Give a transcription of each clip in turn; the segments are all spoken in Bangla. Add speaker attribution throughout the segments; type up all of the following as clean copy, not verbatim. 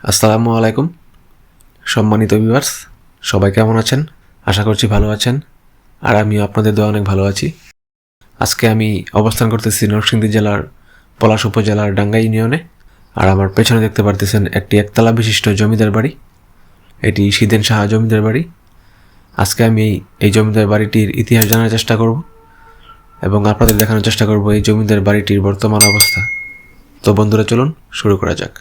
Speaker 1: আসসালামু আলাইকুম সম্মানিত ভিউয়ার্স, সবাই কেমন আছেন? আশা করছি ভালো আছেন। আর আমিও আপনাদের দোয়া অনেক ভালো আছি। আজকে আমি অবস্থান করতেছি নরসিংদী জেলার পলাশ উপজেলার ডাঙ্গা ইউনিয়নে। আর আমার পেছনে দেখতে পারতেছেন একটি একতলা বিশিষ্ট জমিদার বাড়ি। এটি শীদেন সাহা জমিদার বাড়ি। আজকে আমি এই জমিদার বাড়িটির ইতিহাস জানার চেষ্টা করব এবং আপনাদের দেখানোর চেষ্টা করব এই জমিদার বাড়িটির বর্তমান অবস্থা। তো বন্ধুরা, চলুন শুরু করা যাক।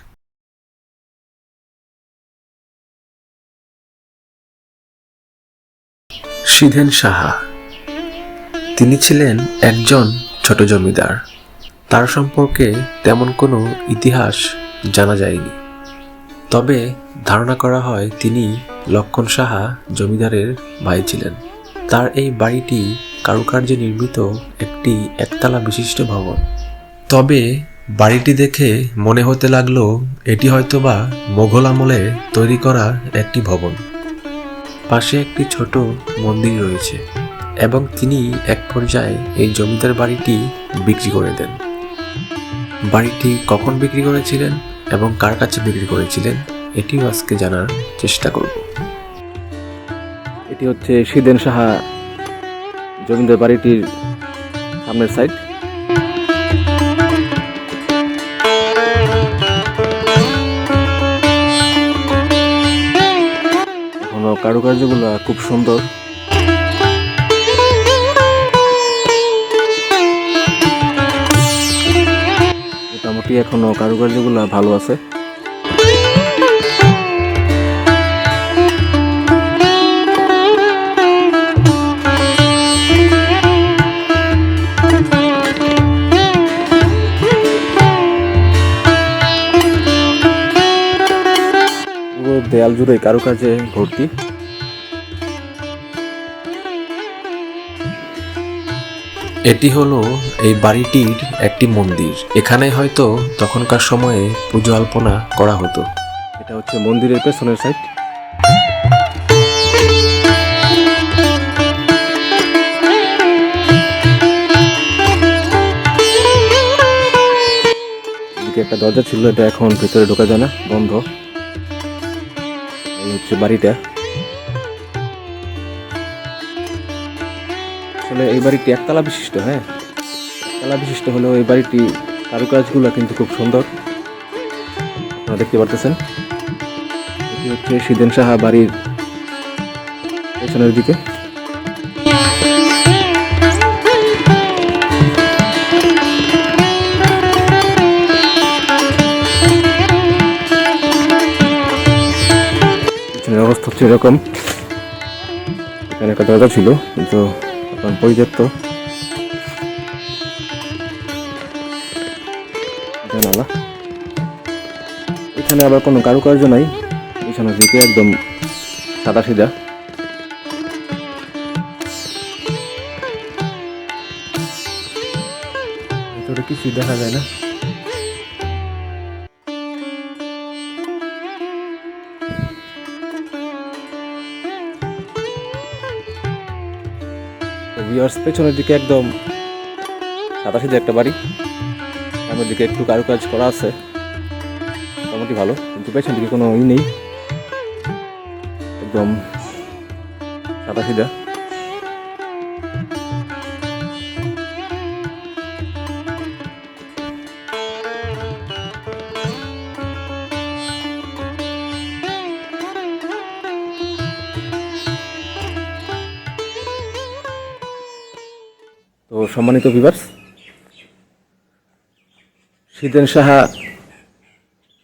Speaker 1: শীদেন সাহা, তিনি ছিলেন একজন ছোট জমিদার। তার সম্পর্কে তেমন কোনো ইতিহাস জানা যায়নি, তবে ধারণা করা হয় তিনি লক্ষণ সাহা জমিদারের ভাই ছিলেন। তার এই বাড়িটি কারুকার্যে নির্মিত একটি একতলা বিশিষ্ট ভবন। তবে বাড়িটি দেখে মনে হতে লাগলো এটি হয়তোবা মোঘল আমলে তৈরি করা একটি ভবন। পাশে একটি ছোট মন্দির রয়েছে এবং তিনি এক পর্যায়ে এই জমিদার বাড়িটি বিক্রি করে দেন। বাড়িটি কখন বিক্রি করেছিলেন এবং কার কাছে বিক্রি করেছিলেন এটিও আজকে জানার চেষ্টা করব।
Speaker 2: এটি হচ্ছে শীদেন সাহা জমিদার বাড়িটির সামনের সাইড। এখনো কারুকার্যগুলো খুব সুন্দর। মোটামুটি এখনো কারুকার্যগুলো ভালো আছে। দেয়াল জুড়ে কারুকার্যে ভর্তি।
Speaker 1: এটি হলো এই বাড়িটির একটি মন্দির। এখানে হয়তো তখনকার সময়ে পুজো আলপনা করা হতো।
Speaker 2: এটা হচ্ছে মন্দিরের পেছনের সাইড। এদিকে একটা দরজা ছিল, এটা এখন ভিতরে ঢোকা যায় না, বন্ধ। এই হচ্ছে বাড়িটা। আসলে এই বাড়িটি একতলা বিশিষ্ট। একতলা বিশিষ্ট হলেও এই বাড়িটি কারুকাজগুলো কিন্তু খুব সুন্দর, আপনারা দেখতে পারতেছেন। এটি হচ্ছে শীদেন সাহা বাড়ির পেছনের দিকে। পিছনের অবস্থা হচ্ছে এরকম। এখানে একটা দরজা ছিল কিন্তু এখন পরিত্যক্ত। জানালা, এখানে আবার কোনো কারুকার্য নাই। পিছনের দিকে একদম সাদা সিধা। ভিতরে কিছুই দেখা যায় না। পেছনের দিকে একদম সাদা সিধা একটা বাড়ি। সামনের দিকে একটু কারুকাজ করা আছে, মোটামুটি ভালো, কিন্তু পেছন দিকে কোনো নেই, একদম সাদা সিধা। তো সম্মানিত ভিউয়ার্স, শীদেন সাহা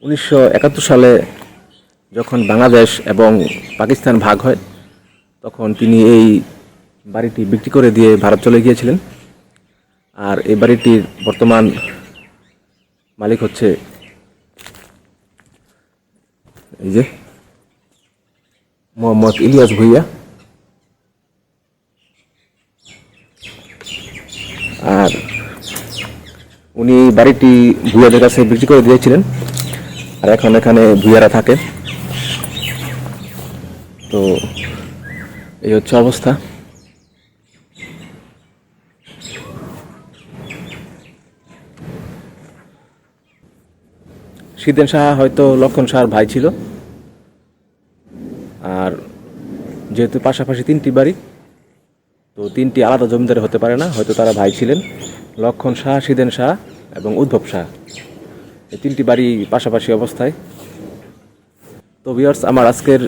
Speaker 2: 1971 সালে যখন বাংলাদেশ এবং পাকিস্তান ভাগ হয়, তখন তিনি এই বাড়িটি বিক্রি করে দিয়ে ভারত চলে গিয়েছিলেন। আর এই বাড়িটির বর্তমান মালিক হচ্ছে এই যে মোহাম্মদ ইলিয়াস ভুইয়া। আর উনি বাড়িটি ভুইয়াদের কাছে বিক্রি করে দিয়েছিলেন, আর এখন এখানে ভুইয়ারা থাকে। তো এই হচ্ছে অবস্থা। সিদেন সাহা হয়তো লক্ষণ সাহার ভাই ছিল। আর যেহেতু পাশাপাশি 3টি বাড়ি, তো 3টি আলাদা জমিদার হতে পারে না, হয়তো তারা ভাই ছিলেন। লক্ষণ সাহা, সিদেন সাহা এবং উদ্ভব সাহা, এই 3টি বাড়ি পাশাপাশি অবস্থায়। তো ভিউয়ার্স, আমার আজকের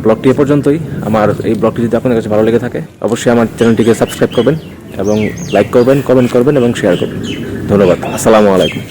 Speaker 2: ব্লগটি এ পর্যন্তই। আমার এই ব্লগটি যদি আপনাদের কাছে ভালো লেগে থাকে, অবশ্যই আমার চ্যানেলটিকে সাবস্ক্রাইব করবেন এবং লাইক করবেন, কমেন্ট করবেন এবং শেয়ার করবেন। ধন্যবাদ। আসসালামু আলাইকুম।